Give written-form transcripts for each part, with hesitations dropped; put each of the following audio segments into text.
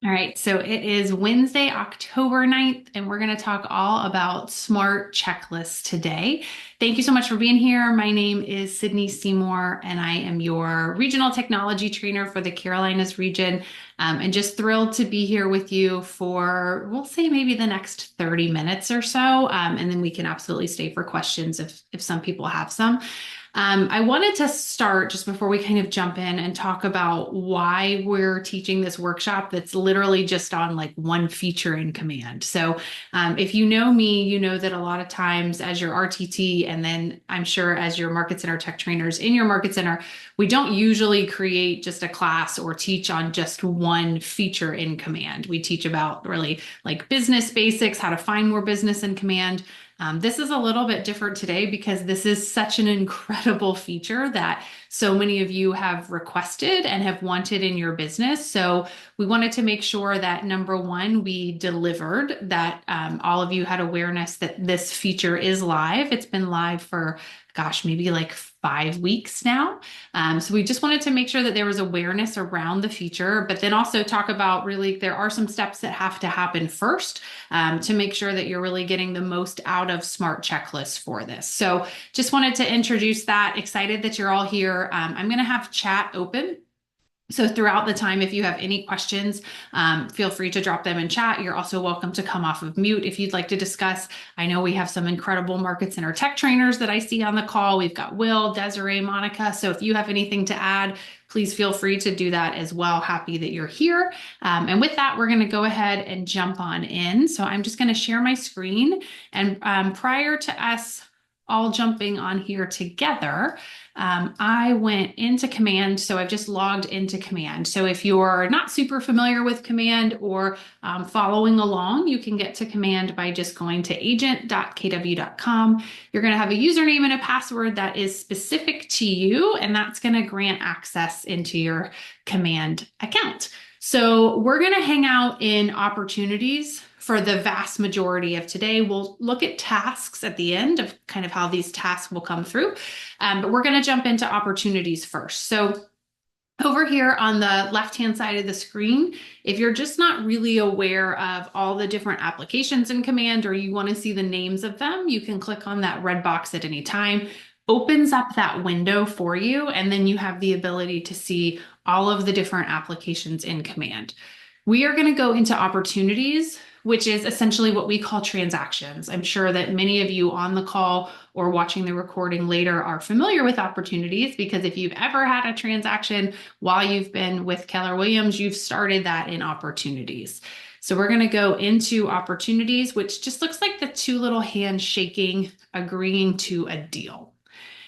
All right, so it is Wednesday, October 9th, and we're going to talk all about smart checklists today. Thank you so much for being here. My name is Sydney Seymour, and I am your regional technology trainer for the Carolinas region. And just thrilled to be here with you for, we'll say maybe the next 30 minutes or so. And then we can absolutely stay for questions if some people have some. I wanted to start just before we kind of jump in and talk about why we're teaching this workshop that's literally just on like one feature in Command. So, if you know me, you know that a lot of times as your RTT, and then I'm sure as your Market Center tech trainers in your Market Center, we don't usually create just a class or teach on just one feature in Command. We teach about really like business basics, how to find more business in Command. This is a little bit different today because this is such an incredible feature that so many of you have requested and have wanted in your business. So we wanted to make sure that number one, we delivered, that all of you had awareness that this feature is live. It's been live for, gosh, maybe like 5 weeks now. So we just wanted to make sure that there was awareness around the feature, but then also talk about really there are some steps that have to happen first to make sure that you're really getting the most out of Smart Checklists for this. So just wanted to introduce that. Excited that you're all here. I'm going to have chat open. So throughout the time, if you have any questions, feel free to drop them in chat. You're also welcome to come off of mute if you'd like to discuss. I know we have some incredible Market Center tech trainers that I see on the call. We've got Will, Desiree, Monica. So if you have anything to add, please feel free to do that as well. Happy that you're here. And with that, we're going to go ahead and jump on in. So I'm just going to share my screen. And prior to us all jumping on here together, I went into Command. So I've just logged into Command. So if you're not super familiar with Command or following along, you can get to Command by just going to agent.kw.com. You're going to have a username and a password that is specific to you, and that's going to grant access into your Command account. So we're going to hang out in opportunities for the vast majority of today. We'll look at tasks at the end of kind of how these tasks will come through, but we're going to jump into opportunities first. So over here on the left-hand side of the screen, if you're just not really aware of all the different applications in Command, or you want to see the names of them, you can click on that red box at any time. Opens up that window for you, and then you have the ability to see all of the different applications in Command. We are going to go into opportunities, which is essentially what we call transactions. I'm sure that many of you on the call or watching the recording later are familiar with opportunities, because if you've ever had a transaction while you've been with Keller Williams, you've started that in opportunities. So we're going to go into opportunities, which just looks like the two little hands shaking, agreeing to a deal.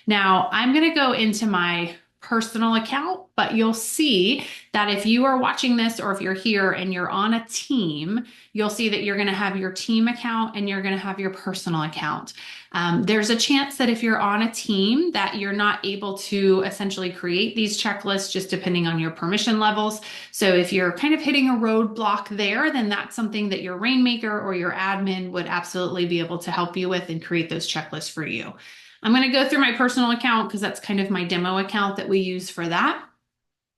Now I'm going to go into my personal account, but you'll see that if you are watching this or if you're here and you're on a team, you'll see that you're going to have your team account and you're going to have your personal account. There's a chance that if you're on a team that you're not able to essentially create these checklists just depending on your permission levels. So if you're kind of hitting a roadblock there, then that's something that your Rainmaker or your admin would absolutely be able to help you with and create those checklists for you. I'm going to go through my personal account because that's kind of my demo account that we use for that.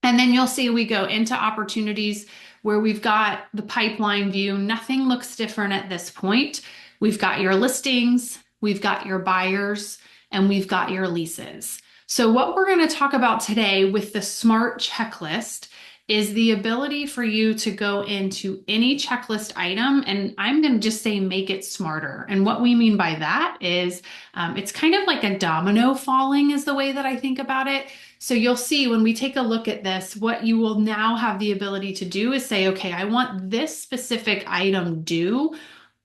And then you'll see we go into opportunities where we've got the pipeline view. Nothing looks different at this point. We've got your listings, we've got your buyers, and we've got your leases. So what we're going to talk about today with the Smart Checklist is the ability for you to go into any checklist item, and I'm going to just say make it smarter. And what we mean by that is it's kind of like a domino falling is the way that I think about it. So you'll see when we take a look at this, what you will now have the ability to do is say, okay, I want this specific item due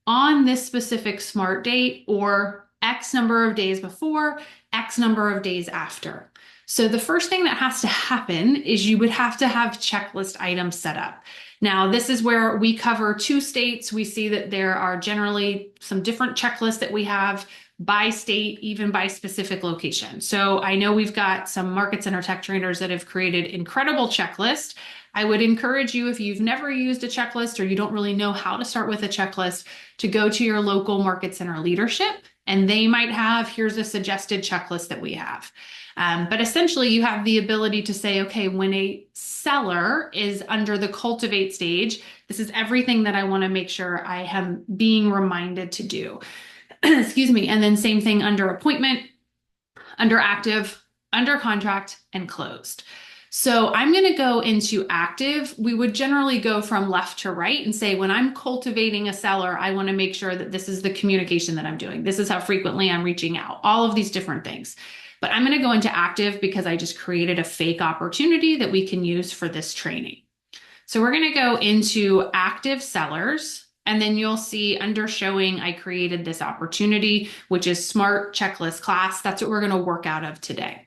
on this specific smart date or X number of days before, X number of days after. So the first thing that has to happen is you would have to have checklist items set up. Now, this is where we cover 2 states. We see that there are generally some different checklists that we have by state, even by specific location. So I know we've got some Market Center tech trainers that have created incredible checklists. I would encourage you, if you've never used a checklist or you don't really know how to start with a checklist, to go to your local Market Center leadership, and they might have, here's a suggested checklist that we have. But essentially, you have the ability to say, okay, when a seller is under the cultivate stage, this is everything that I want to make sure I am being reminded to do. Excuse me. And then same thing under appointment, under active, under contract, and closed. So I'm going to go into active. We would generally go from left to right and say, when I'm cultivating a seller, I want to make sure that this is the communication that I'm doing. This is how frequently I'm reaching out, all of these different things. But I'm going to go into active because I just created a fake opportunity that we can use for this training. So we're going to go into active sellers. And then you'll see under showing, I created this opportunity, which is Smart Checklist Class. That's what we're going to work out of today.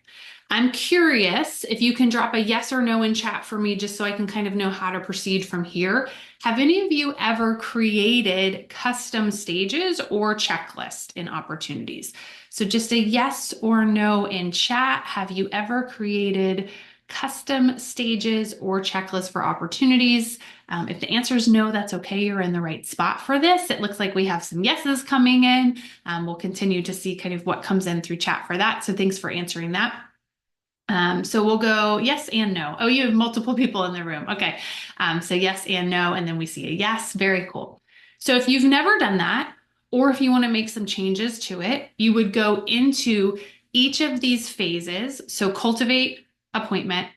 I'm curious if you can drop a yes or no in chat for me, just so I can kind of know how to proceed from here. Have any of you ever created custom stages or checklists in opportunities? So just a yes or no in chat. Have you ever created custom stages or checklists for opportunities? If the answer is no, that's okay. You're in the right spot for this. It looks like we have some yeses coming in. We'll continue to see kind of what comes in through chat for that. So thanks for answering that. So we'll go yes and no. Oh, you have multiple people in the room. Okay. So yes and no, and then we see a yes. Very cool. So if you've never done that, or if you want to make some changes to it, you would go into each of these phases. So cultivate, appointment,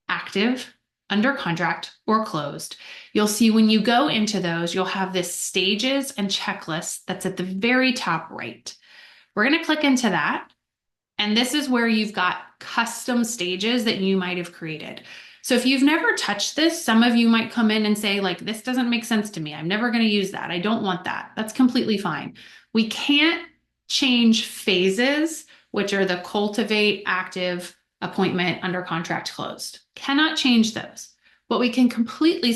active, under contract, or closed. You'll see when you go into those, you'll have this stages and checklist that's at the very top right. We're going to click into that. And this is where you've got custom stages that you might have created. So if you've never touched this, some of you might come in and say, like, this doesn't make sense to me. I'm never going to use that. I don't want that. That's completely fine. We can't change phases, which are the cultivate, active, appointment, under contract, closed. Cannot change those. But we can completely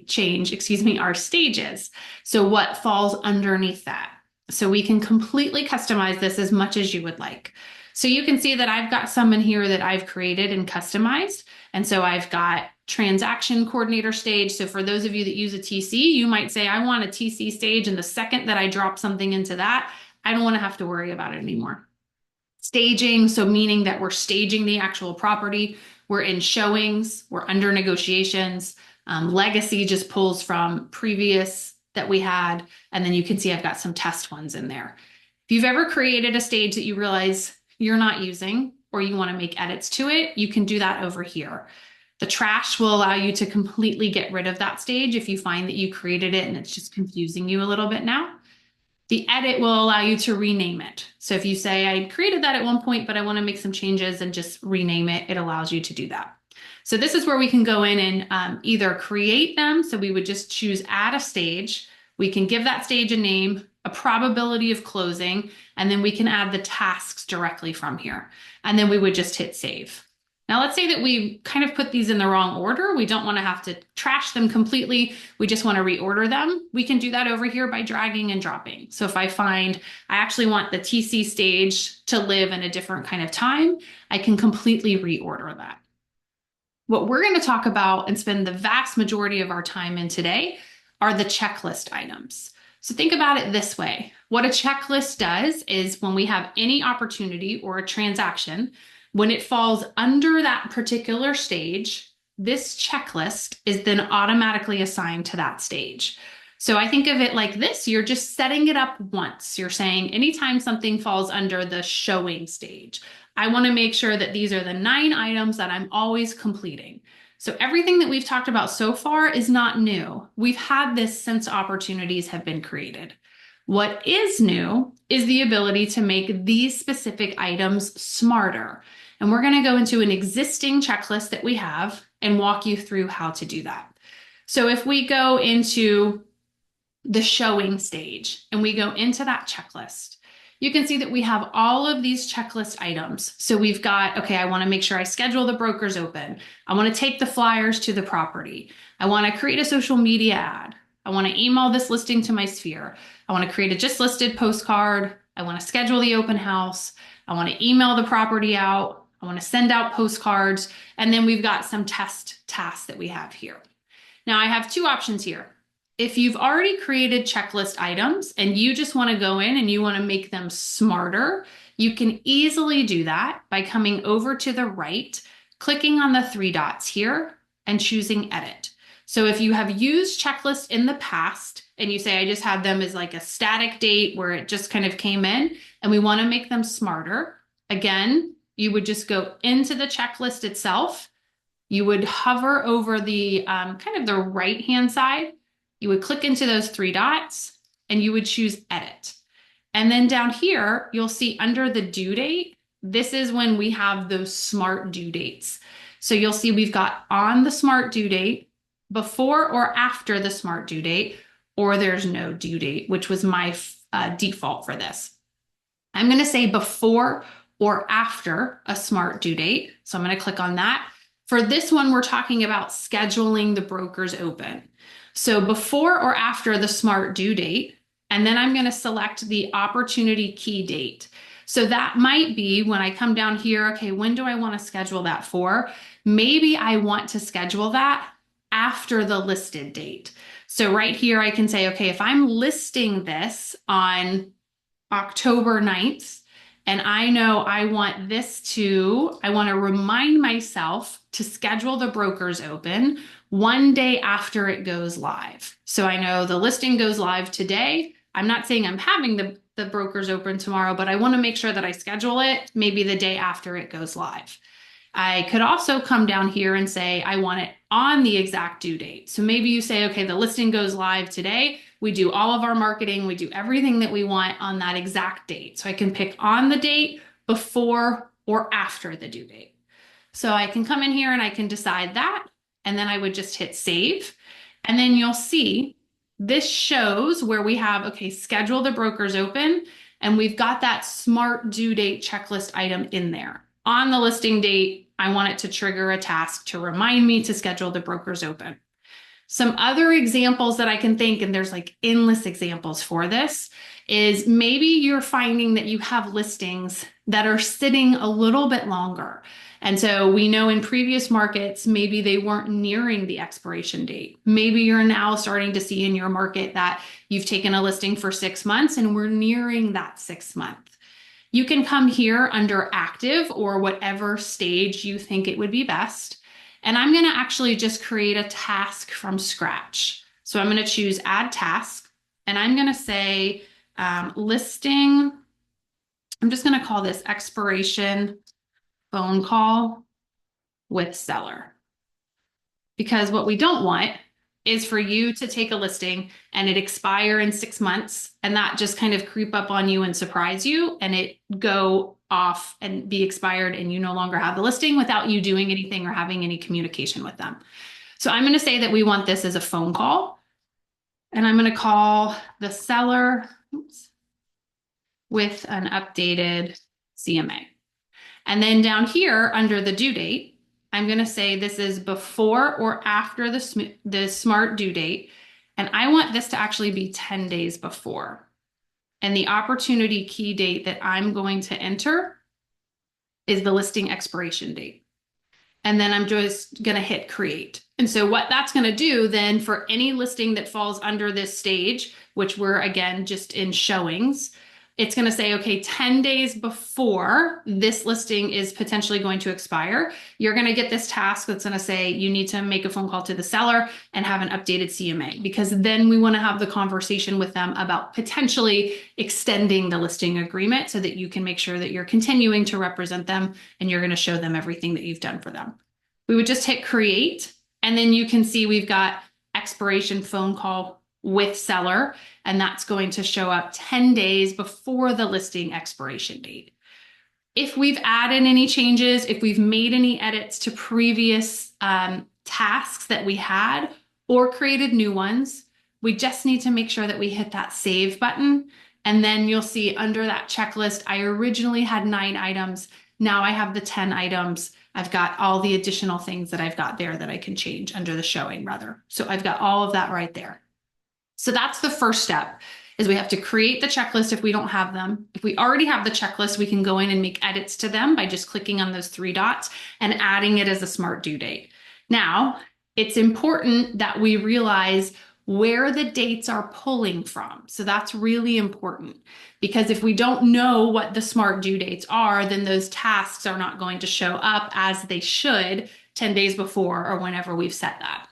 change, our stages. So what falls underneath that? So we can completely customize this as much as you would like. So you can see that I've got some in here that I've created and customized. And so I've got transaction coordinator stage. So for those of you that use a TC, you might say, I want a TC stage. And the second that I drop something into that, I don't want to have to worry about it anymore. Staging, so meaning that we're staging the actual property. We're in showings, we're under negotiations. Legacy just pulls from previous that we had. And then you can see I've got some test ones in there. If you've ever created a stage that you realize you're not using, or you want to make edits to it, you can do that over here. The trash will allow you to completely get rid of that stage if you find that you created it and it's just confusing you a little bit now. The edit will allow you to rename it. So if you say, I created that at one point, but I want to make some changes and just rename it, it allows you to do that. So this is where we can go in and either create them. So we would just choose add a stage. We can give that stage a name, a probability of closing, and then we can add the tasks directly from here. And then we would just hit save. Now let's say that we kind of put these in the wrong order. We don't want to have to trash them completely. We just want to reorder them. We can do that over here by dragging and dropping. So if I find I actually want the TC stage to live in a different kind of time, I can completely reorder that. What we're going to talk about and spend the vast majority of our time in today are the checklist items. So think about it this way. What a checklist does is when we have any opportunity or a transaction, when it falls under that particular stage, this checklist is then automatically assigned to that stage. So I think of it like this. You're just setting it up once. You're saying anytime something falls under the showing stage, I want to make sure that these are the 9 items that I'm always completing. So everything that we've talked about so far is not new. We've had this since opportunities have been created. What is new is the ability to make these specific items smarter. And we're going to go into an existing checklist that we have and walk you through how to do that. So if we go into the showing stage and we go into that checklist, you can see that we have all of these checklist items. So we've got, okay, I want to make sure I schedule the brokers open. I want to take the flyers to the property. I want to create a social media ad. I want to email this listing to my sphere. I want to create a just listed postcard. I want to schedule the open house. I want to email the property out. I want to send out postcards. And then we've got some test tasks that we have here. Now I have 2 options here. if you've already created checklist items and you just want to go in and you want to make them smarter, you can easily do that by coming over to the right, clicking on the three dots here and choosing edit. So if you have used checklists in the past and you say, I just had them as like a static date where it just kind of came in and we want to make them smarter, again, you would just go into the checklist itself. You would hover over the kind of the right-hand side. You would click into those three dots and you would choose edit. And then down here, you'll see under the due date, this is when we have those smart due dates. So you'll see we've got on the smart due date, before or after the smart due date, or there's no due date, which was my default for this. I'm going to say before or after a smart due date. So I'm going to click on that. For this one, we're talking about scheduling the brokers open. So before or after the smart due date, and then I'm going to select the opportunity key date. So that might be when I come down here, okay, when do I want to schedule that for? Maybe I want to schedule that after the listed date. So right here, I can say, okay, if I'm listing this on October 9th, and I know I want to remind myself to schedule the brokers open one day after it goes live. So I know the listing goes live today. I'm not saying I'm having the brokers open tomorrow, but I want to make sure that I schedule it maybe the day after it goes live. I could also come down here and say, I want it on the exact due date. So maybe you say, okay, the listing goes live today. We do all of our marketing. We do everything that we want on that exact date. So I can pick on the date, before or after the due date. So I can come in here and I can decide that. And then I would just hit save. And then you'll see this shows where we have, okay, schedule the brokers open. And we've got that smart due date checklist item in there. On the listing date, I want it to trigger a task to remind me to schedule the brokers open. Some other examples that I can think, and there's like endless examples for this, is maybe you're finding that you have listings that are sitting a little bit longer. And so we know in previous markets, maybe they weren't nearing the expiration date. Maybe you're now starting to see in your market that you've taken a listing for 6 months and we're nearing that 6 month. You can come here under active or whatever stage you think it would be best. And I'm going to actually just create a task from scratch. So I'm going to choose add task and I'm going to say listing. I'm just going to call this expiration phone call with seller. Because what we don't want is for you to take a listing and it expire in 6 months and that just kind of creep up on you and surprise you and it go off and be expired and you no longer have the listing without you doing anything or having any communication with them. So I'm going to say that we want this as a phone call and I'm going to call the seller with an updated CMA. And then down here under the due date, I'm going to say this is before or after the smart due date. And I want this to actually be 10 days before. And the opportunity key date that I'm going to enter is the listing expiration date. And then I'm just going to hit create. And so what that's going to do then for any listing that falls under this stage, which we're again just in showings, it's going to say, okay, 10 days before this listing is potentially going to expire, you're going to get this task that's going to say you need to make a phone call to the seller and have an updated CMA, because then we want to have the conversation with them about potentially extending the listing agreement so that you can make sure that you're continuing to represent them and you're going to show them everything that you've done for them. We would just hit create, and then you can see we've got expiration phone call with seller, and that's going to show up 10 days before the listing expiration date. If we've added any changes, if we've made any edits to previous tasks that we had or created new ones, we just need to make sure that we hit that save button. And then you'll see under that checklist, I originally had 9 items. Now I have the 10 items. I've got all the additional things that I've got there that I can change under the showing rather. So I've got all of that right there. So that's the first step, is we have to create the checklist if we don't have them. If we already have the checklist, we can go in and make edits to them by just clicking on those 3 dots and adding it as a smart due date. Now, it's important that we realize where the dates are pulling from. So that's really important, because if we don't know what the SMART due dates are, then those tasks are not going to show up as they should 10 days before or whenever we've set that.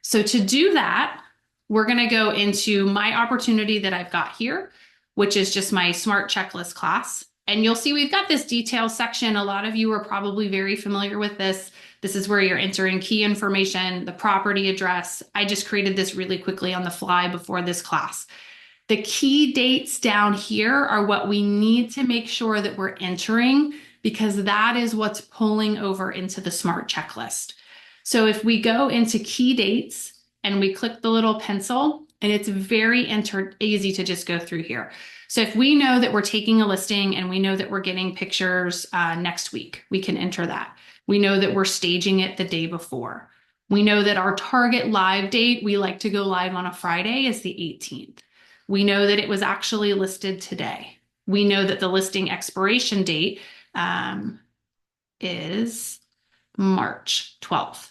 So to do that, we're going to go into my opportunity that I've got here, which is just my SMART checklist class. And you'll see we've got this details section. A lot of you are probably very familiar with this. This is where you're entering key information, the property address. I just created this really quickly on the fly before this class. The key dates down here are what we need to make sure that we're entering, because that is what's pulling over into the SMART checklist. So if we go into key dates and we click the little pencil, and it's very easy to just go through here. So if we know that we're taking a listing and we know that we're getting pictures next week, we can enter that. We know that we're staging it the day before. We know that our target live date, we like to go live on a Friday, is the 18th. We know that it was actually listed today. We know that the listing expiration date is March 12th.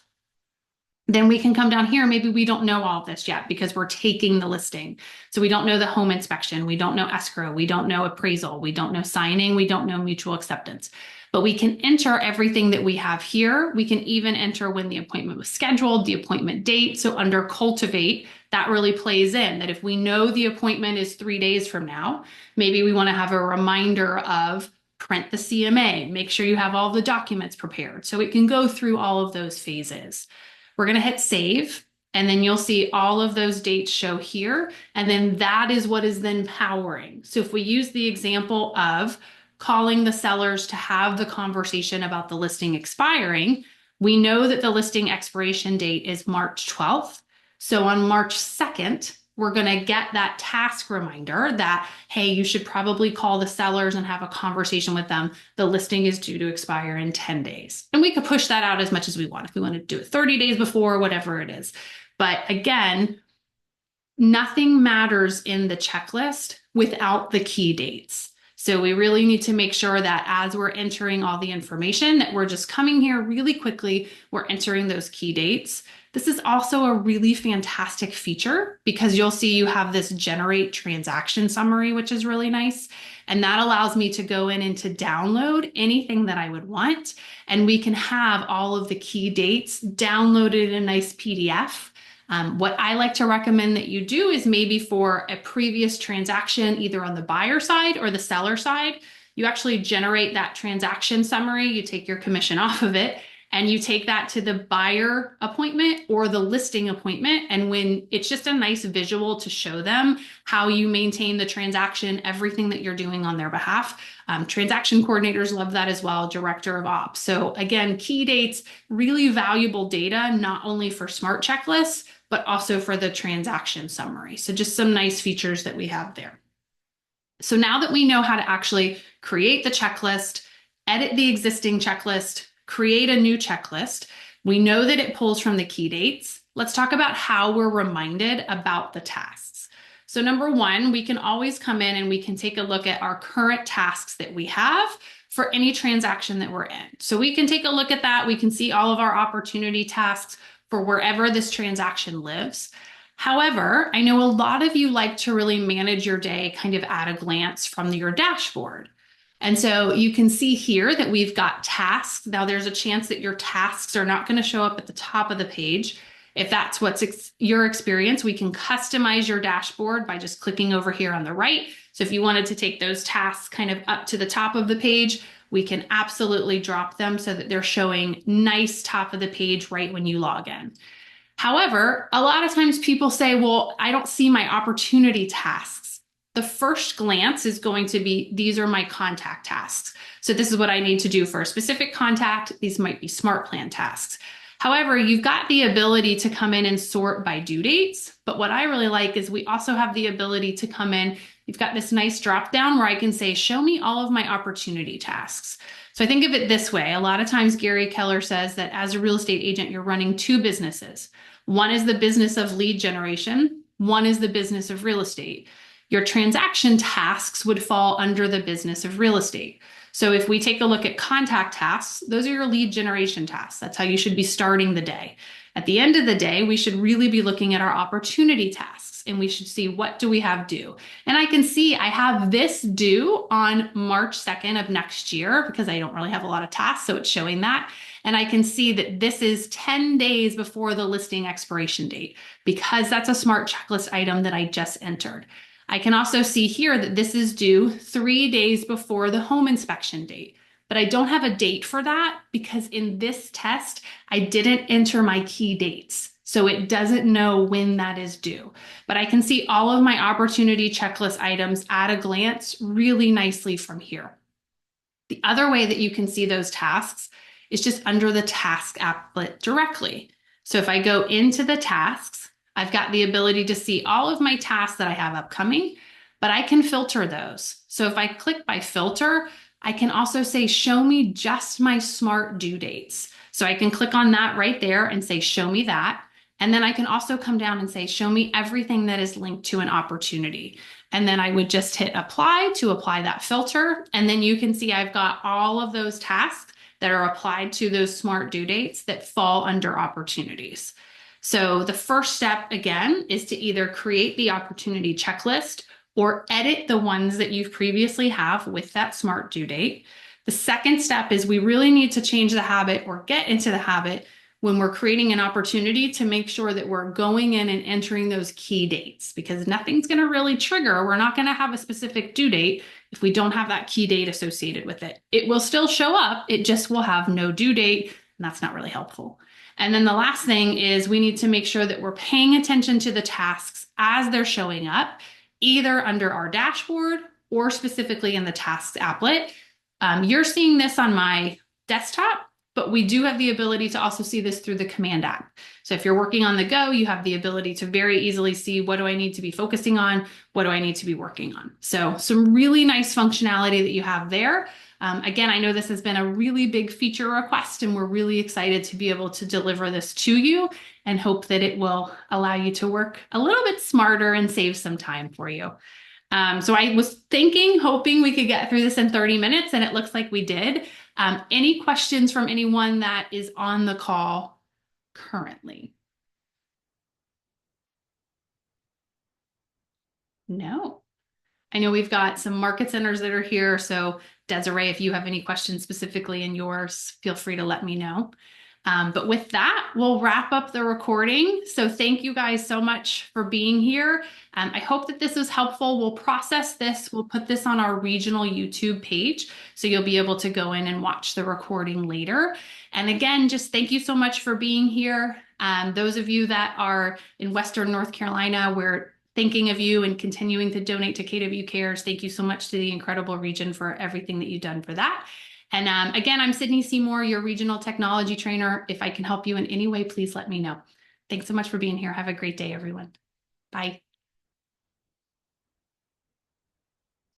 Then we can come down here. Maybe we don't know all of this yet because we're taking the listing. So we don't know the home inspection. We don't know escrow. We don't know appraisal. We don't know signing. We don't know mutual acceptance. But we can enter everything that we have here. We can even enter when the appointment was scheduled, the appointment date. So under cultivate, that really plays in that if we know the appointment is 3 days from now, maybe we want to have a reminder of print the CMA, make sure you have all the documents prepared. So it can go through all of those phases. We're going to hit save, and then you'll see all of those dates show here. And then that is what is then powering. So if we use the example of calling the sellers to have the conversation about the listing expiring, we know that the listing expiration date is March 12th. So on March 2nd, we're going to get that task reminder that, hey, you should probably call the sellers and have a conversation with them. The listing is due to expire in 10 days. And we could push that out as much as we want. If we want to do it 30 days before, whatever it is. But again, nothing matters in the checklist without the key dates. So we really need to make sure that as we're entering all the information, that we're just coming here really quickly, we're entering those key dates. This is also a really fantastic feature because you'll see you have this generate transaction summary, which is really nice. And that allows me to go in and to download anything that I would want. And we can have all of the key dates downloaded in a nice PDF. What I like to recommend that you do is maybe for a previous transaction, either on the buyer side or the seller side, you actually generate that transaction summary, you take your commission off of it, and you take that to the buyer appointment or the listing appointment. And when it's just a nice visual to show them how you maintain the transaction, everything that you're doing on their behalf. Transaction coordinators love that as well, director of ops. So again, key dates, really valuable data, not only for SMART checklists, but also for the transaction summary. So just some nice features that we have there. So now that we know how to actually create the checklist, edit the existing checklist, create a new checklist, we know that it pulls from the key dates. Let's talk about how we're reminded about the tasks. So number one, we can always come in and we can take a look at our current tasks that we have for any transaction that we're in. So we can take a look at that. We can see all of our opportunity tasks for wherever this transaction lives. However, I know a lot of you like to really manage your day kind of at a glance from your dashboard. And so you can see here that we've got tasks. Now there's a chance that your tasks are not going to show up at the top of the page. If that's what's your experience, we can customize your dashboard by just clicking over here on the right. So if you wanted to take those tasks kind of up to the top of the page, we can absolutely drop them so that they're showing nice top of the page right when you log in. However, a lot of times people say, well, I don't see my opportunity tasks. The first glance is going to be, these are my contact tasks. So this is what I need to do for a specific contact. These might be SMART plan tasks. However, you've got the ability to come in and sort by due dates. But what I really like is we also have the ability to come in. You've got this nice drop down where I can say, show me all of my opportunity tasks. So I think of it this way. A lot of times Gary Keller says that as a real estate agent, you're running two businesses. One is the business of lead generation. One is the business of real estate. Your transaction tasks would fall under the business of real estate. So if we take a look at contact tasks, those are your lead generation tasks. That's how you should be starting the day. At the end of the day, we should really be looking at our opportunity tasks and we should see what do we have due. And I can see I have this due on March 2nd of next year because I don't really have a lot of tasks, so it's showing that. And I can see that this is 10 days before the listing expiration date because that's a smart checklist item that I just entered. I can also see here that this is due 3 days before the home inspection date. But I don't have a date for that because in this test, I didn't enter my key dates. So it doesn't know when that is due. But I can see all of my opportunity checklist items at a glance really nicely from here. The other way that you can see those tasks is just under the task applet directly. So if I go into the tasks, I've got the ability to see all of my tasks that I have upcoming, but I can filter those. So if I click by filter, I can also say, show me just my smart due dates. So I can click on that right there and say, show me that. And then I can also come down and say, show me everything that is linked to an opportunity. And then I would just hit apply to apply that filter. And then you can see I've got all of those tasks that are applied to those smart due dates that fall under opportunities. So the first step, again, is to either create the opportunity checklist or edit the ones that you've previously have with that smart due date. The second step is we really need to change the habit or get into the habit when we're creating an opportunity to make sure that we're going in and entering those key dates because nothing's going to really trigger. We're not going to have a specific due date if we don't have that key date associated with it. It will still show up. It just will have no due date, and that's not really helpful. And then the last thing is we need to make sure that we're paying attention to the tasks as they're showing up, either under our dashboard or specifically in the tasks applet. You're seeing this on my desktop, but we do have the ability to also see this through the command app. So if you're working on the go, you have the ability to very easily see what do I need to be focusing on? What do I need to be working on? So some really nice functionality that you have there. Again, I know this has been a really big feature request and we're really excited to be able to deliver this to you and hope that it will allow you to work a little bit smarter and save some time for you. So I was hoping we could get through this in 30 minutes and it looks like we did. Any questions from anyone that is on the call currently? No. I know we've got some market centers that are here. So Desiree, if you have any questions specifically in yours, feel free to let me know. But with that, we'll wrap up the recording. So thank you guys so much for being here. I hope that this was helpful. We'll process this. We'll put this on our regional YouTube page. So you'll be able to go in and watch the recording later. And again, just thank you so much for being here. Those of you that are in Western North Carolina, we're thinking of you and continuing to donate to KW Cares. Thank you so much to the incredible region for everything that you've done for that. And again, I'm Sydney Seymour, your regional technology trainer. If I can help you in any way, please let me know. Thanks so much for being here. Have a great day, everyone. Bye.